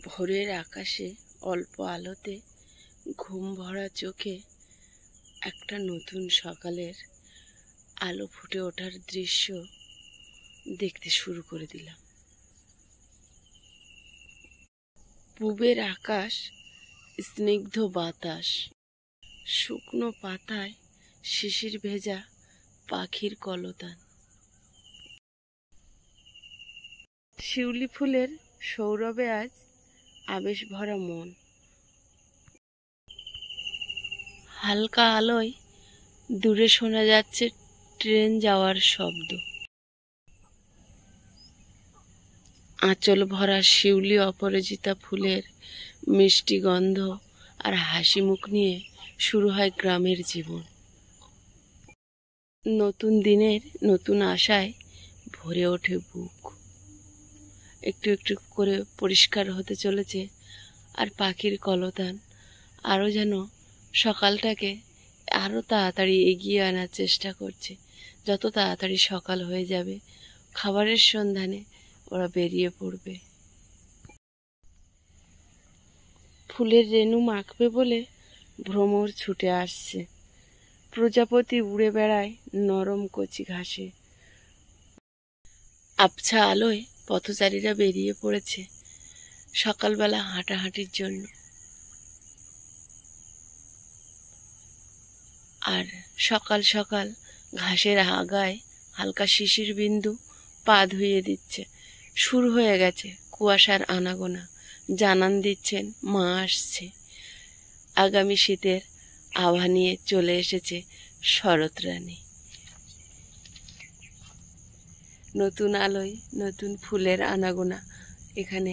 ভোরের আকাশে অল্প আলোতে ঘুম ভরা চোখে একটা নতুন সকালের আলো ফুটে ওঠার দৃশ্য দেখতে শুরু করে দিলাম। পূবের আকাশ, স্নিগ্ধ বাতাস, শুকনো পাতায় শিশির ভেজা পাখির কলতান, শিউলি ফুলের সৌরভে আজ আবেশ ভরা মন। হালকা আলোয় দূরে শোনা যাচ্ছে ট্রেন যাওয়ার শব্দ। আঁচল ভরা শিউলি অপরাজিতা ফুলের মিষ্টি গন্ধ আর হাসি মুখ নিয়ে শুরু হয় গ্রামের জীবন। নতুন দিনের নতুন আশায় ভরে ওঠে বুক। একটু একটু করে পরিষ্কার হতে চলেছে, আর পাখির কলতান আরও যেন সকালটাকে আরও তাড়াতাড়ি এগিয়ে আনার চেষ্টা করছে। যত তাড়াতাড়ি সকাল হয়ে যাবে, খাবারের সন্ধানে ওরা বেরিয়ে পড়বে। ফুলের রেণু মাখবে বলে ভ্রমর ছুটে আসছে। প্রজাপতি উড়ে বেড়ায় নরম কচি ঘাসে। আবছা আলোয় পথচারীরা বেরিয়ে পড়েছে সকালবেলা হাঁটাহাঁটির জন্য। আর সকাল সকাল ঘাসের আগায় হালকা শিশির বিন্দু পা ধুইয়ে দিচ্ছে। শুরু হয়ে গেছে কুয়াশার আনাগোনা। জানান দিচ্ছেন মা আসছে। আগামী শীতের আভা নিয়ে চলে এসেছে শরৎ রানী। নতুন আলোয় নতুন ফুলের আনাগোনা। এখানে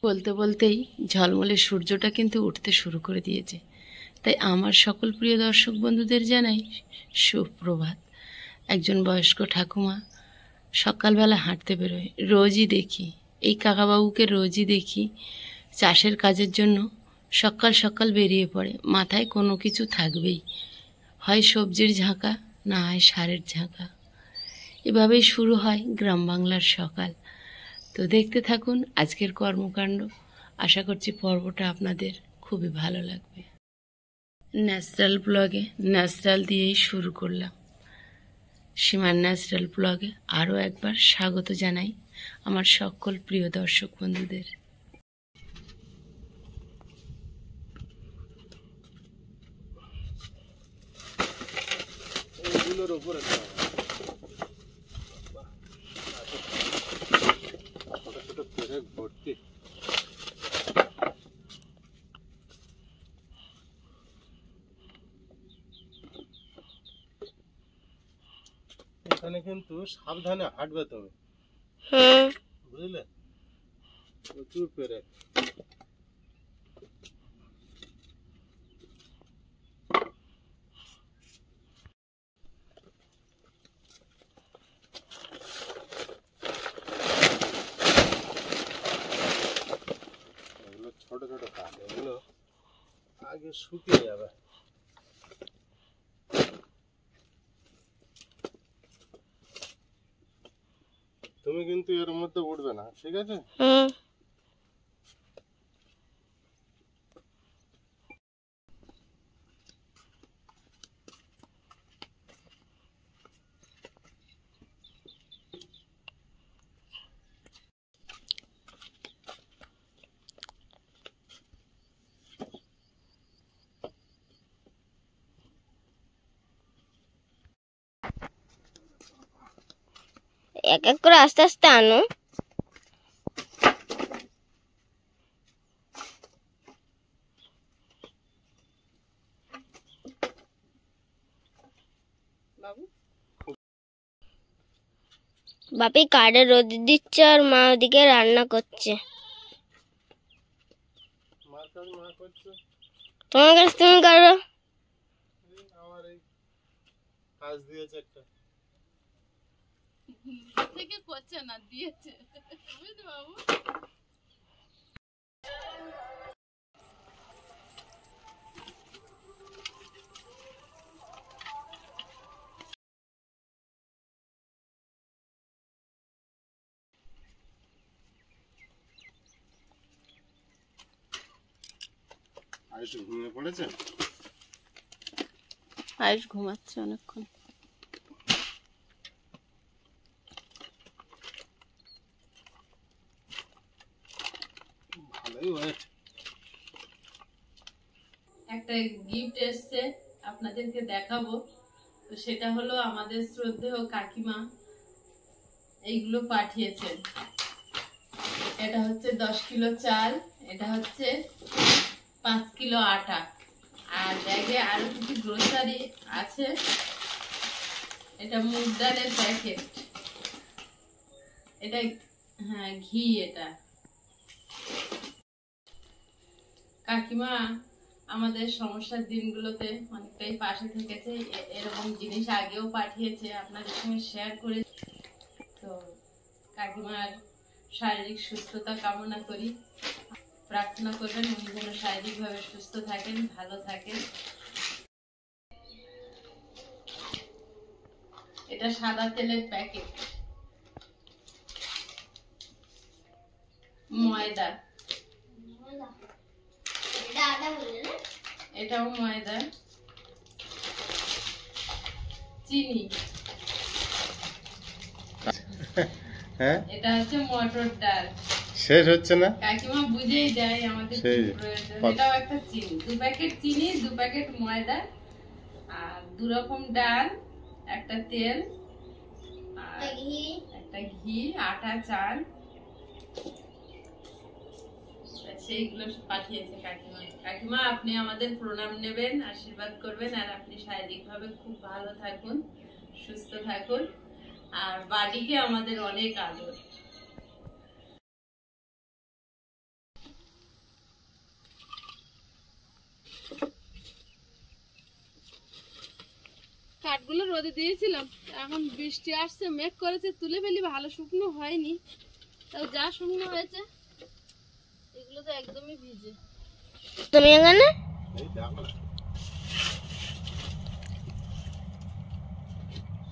বলতে বলতেই ঝলমলে সূর্যটা কিন্তু উঠতে শুরু করে দিয়েছে। তাই আমার সকল প্রিয় দর্শক বন্ধুদের জানাই সুপ্রভাত। একজন বয়স্ক ঠাকুমা সকালবেলা হাঁটতে বেরোয়। রোজই দেখি, এই কাকাবাবুকে রোজই দেখি চাষের কাজের জন্য সকাল সকাল বেরিয়ে পড়ে। মাথায় কোনো কিছু থাকবেই, হয় সবজির ঝাঁকা, না হয় সারের ঝাঁকা। এভাবেই শুরু হয় গ্রাম বাংলার সকাল। তো দেখতে থাকুন আজকের কর্মকাণ্ড। আশা করছি পর্বটা আপনাদের খুবই ভালো লাগবে। ন্যাচারাল ব্লগে ন্যাচারাল দিয়েই শুরু করলাম। সীমার ন্যাচারাল ব্লগে আরও একবার স্বাগত জানাই আমার সকল প্রিয় দর্শক বন্ধুদের। এখানে কিন্তু সাবধানে হাঁটবে তুমি, বুঝলে? প্রচুর পেরে এগুলো ছোট ছোট কাঠ, এগুলো আগে শুকিয়ে যাবে। তুমি কিন্তু এর মধ্যে উঠবে না, ঠিক আছে? এক এক করে আস্তে আস্তে আনো। বাপি কাঠে রোদ দিচ্ছে আর মা ওদিকে রান্না করছে। তোমার কাছে তুমি করো। আমার এই কাজ দিয়েছে একটা থেকে করছে না, দিয়েছে, বুঝলি বাবু? আয়ুষ ঘুমিয়ে পড়েছে। আয়ুষ ঘুমাচ্ছে অনেকক্ষণ। ভালোই ওয়েট। একটা গিফট এসছে, আপনাদেরকে দেখাবো। তো সেটা হলো আমাদের শ্রদ্ধেয় কাকিমা এইগুলো পাঠিয়েছেন। এটা হচ্ছে 10 কিলো চাল, এটা হচ্ছে 5 কিলো আটা, আর ব্যাগে আরো কিছু গ্রোসারি আছে। এটা মুগ ডালের প্যাকেট, এটা হ্যাঁ ঘি। এটা কাকিমা আমাদের সমস্যার দিনগুলোতে অনেকটাই পাশে থেকেছে। এরকম জিনিস আগেও পাঠিয়েছে, আপনাদের সঙ্গে শেয়ার করে। তো কাকিমার শারীরিক সুস্থতা কামনা করি, প্রার্থনা করবেন উনি যেন শারীরিকভাবে সুস্থ থাকেন, ভালো থাকেন। এটা সাদা তেলের প্যাকেট, ময়দা, এটাও ময়দা, চিনি, হ্যাঁ, এটা হচ্ছে মটর ডাল। শেষ হচ্ছে না। কাকিমা বুঝেই দেয় আমাদের কি প্রয়োজন। এটাও একটা চিনি, 2 প্যাকেট চিনি, 2 প্যাকেট ময়দা, আর 2 রকম ডাল, একটা তেল, আর একটা ঘি, আটা, চাল, সেইগুলো পাঠিয়েছে কাকিমা। কাকিমা আপনি আমাদের প্রণাম নেবেন, আশীর্বাদ করবেন, আর আপনি শারীরিকভাবে খুব ভালো থাকুন, সুস্থ থাকুন, আর বাড়িকে আমাদের অনেক আদর। কাঠগুলো রোদে দিয়েছিলাম, এখন বৃষ্টি আসছে, মেঘ করেছে, তুলে ফেলি, ভালো শুকনো হয়নি। তাও যা শুকনো হয়েছে এগুলো তো একদমই ভিজে। তুমি এখানে এই দেখো না,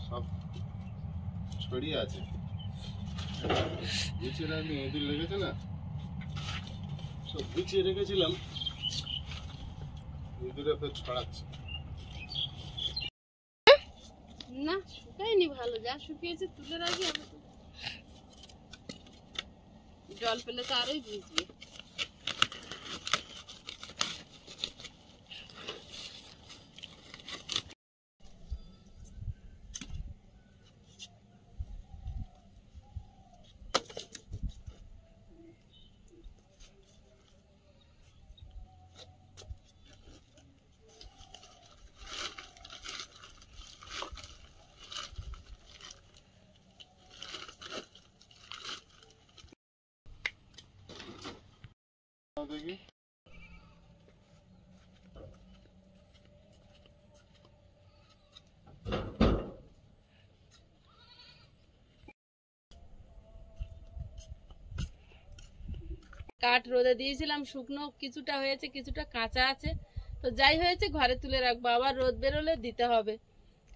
সব ছড়িয়ে আছে। গুছিয়ে রাখলে ইঁদুর লেগেছে না, সব গুছিয়ে রেখেছিলাম, ইঁদুরে ফের ছড়াচ্ছে। না শুকায়নি, ভালো যা শুকিয়েছে তুলে রাখি। আমি জল পেলে তো আরোই ভিজবে। দেখি কাঠ রোদে দিয়েছিলাম, শুকনো কিছুটা হয়েছে, কিছুটা কাঁচা আছে। তো যাই হয়েছে ঘরে তুলে রাখবো, আবার রোদ বেরোলে দিতে হবে,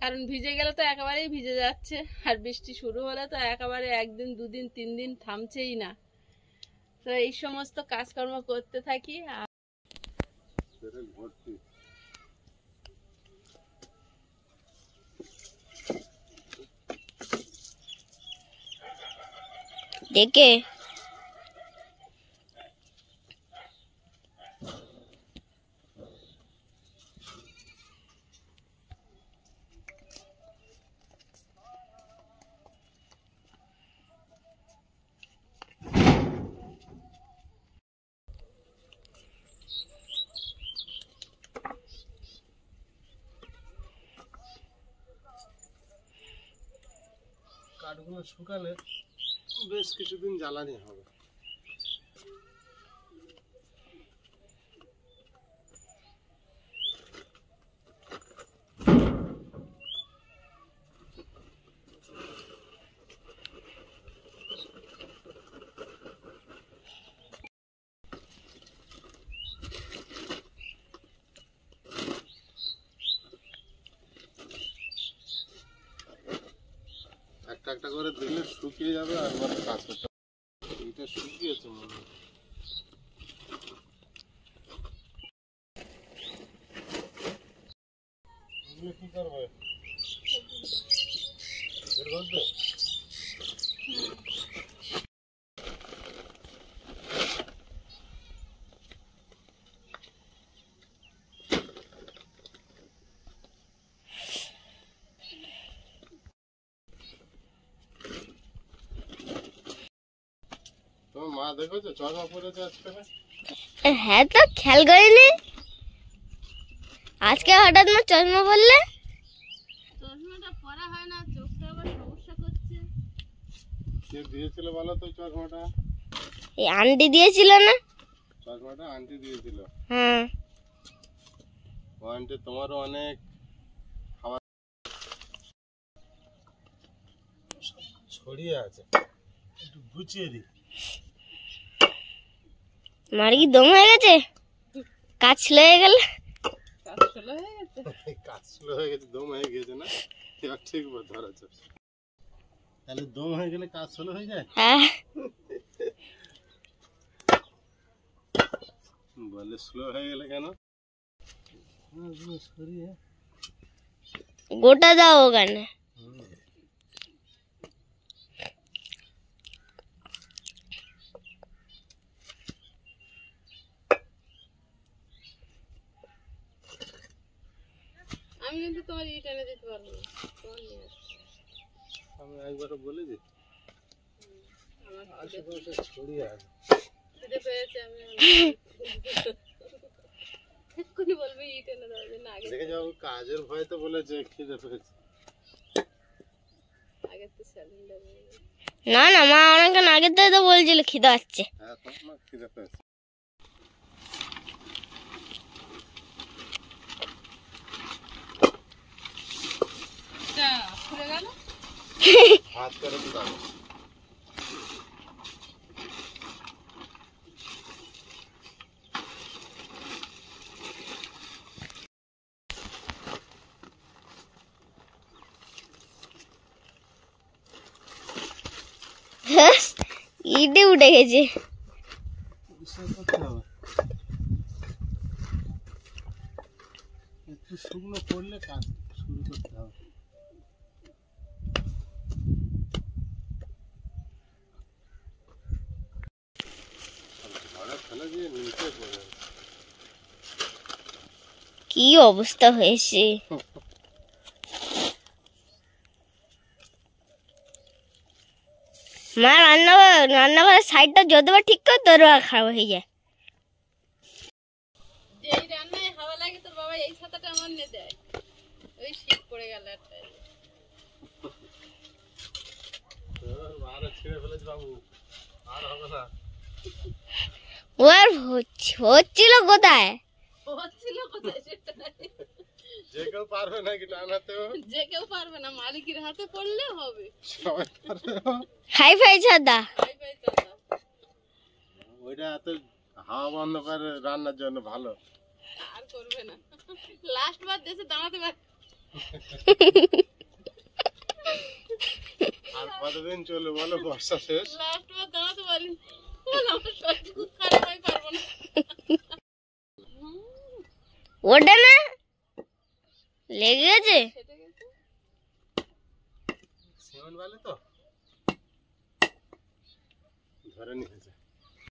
কারণ ভিজে গেলে তো একেবারেই ভিজে যাচ্ছে। আর বৃষ্টি শুরু হলে তো একেবারে 1 দিন 2 দিন 3 দিন থামছেই না। তো এই সমস্ত কাজকর্ম করতে থাকি। আর ভর্তি দেখে কাঠগুলো শুকালে বেশ কিছুদিন জ্বালানি হবে। একটা একটা করে দিলে শুকিয়ে যাবে, আর মানে কাজ করতে এটা শুকিয়েছে মনে হয়। করবে এর মধ্যে? তোমার মা দেখেছো চশমা পরেছে আজকে? হ্যাঁ, তো খেয়াল করিনি। আজকে হঠাৎ না চশমা পরলে। চশমাটা পরা হয় না, চোখটা আবার সমস্যা করছে। কে দিয়েছিল বলো তো চশমাটা? এই আন্টি দিয়েছিল না? চশমাটা আন্টি দিয়েছিল। হ্যাঁ। ও আন্টি তোমারও অনেক খাবার ছড়িয়ে আছে, একটু গুছিয়ে দিই। মার কি দম হয়ে গেছে? কাজ লেগে গেল। কাজ স্লো হয়ে গেছে, দম হয়ে গেছে না? এবার ঠিক ধরেছ। তাহলে দম হয়ে গেলে কাজ স্লো হয়ে যায়? হ্যাঁ। বলে স্লো হয়ে গেলে কেন? সরিয়ে গোটা দাও ওখানে। আমি কিন্তু তোমার ইট এনে দিতে পারবো না, আমি একবারও বলেছি আশেপাশে ছড়িয়ে আছে। খিদে পেয়েছে, আমি এক্ষুনি বলবো ইট এনে দেওয়ার জন্য। আগে দেখে যাও, কাজের ভয় তো বলেছে খিদে পেয়েছে। আগে তো সিলিন্ডার না না, মা অনেকক্ষণ আগের থেকে তো বলছিল খিদে পাচ্ছে। হ্যাঁ, তোমার খিদে পেয়েছে। খুলে গেল। হাত করে তো দাও। ইটে উঠে গেছে। পরিষ্কার করতে হবে, একটু শুকনো করলে কাজ শুরু করতে হবে। ঘরে ফেলে দিয়ে নিচে পড়ে যাবে। কি অবস্থা হয়েছে! মা রান্নাঘরের সাইডটা যতবার ঠিক করে ততবার খারাপ হয়ে যায়। যেই রান্নায় হাওয়া লাগে তোর বাবা এই ছাতাটা আমার নিয়ে দেয়, ওই শীত পড়ে গেল একটা। আরো ছিঁড়ে ফেলেছে বাবু, আর হবে না। ও আর হচ্ছিল কোথায়? হচ্ছিল কোথায় সেটা যে কেউ পারবে নাকি টানাতেও? যে কেউ পারবে না, মালিকের হাতে পড়লে হবে। সবাই পারবে। হাই ফাই ছাদা। পাই পাই চাচা। ওইটা এত হাওয়া বন্ধ করে রান্নার জন্য ভালো। আর করবে না, লাস্ট বার দেশে দাঁড়াতে পারে। আর কতদিন চলবে বলো, বর্ষা শেষ। লাস্ট বার দাঁড়াতে পারি, আমার শরীর খুব খারাপ হয়, পারবো না। ওটা না লেগে গেছে। ফেটে গেছে। সিমেন্ট বালি তো ধরে নিয়েছে।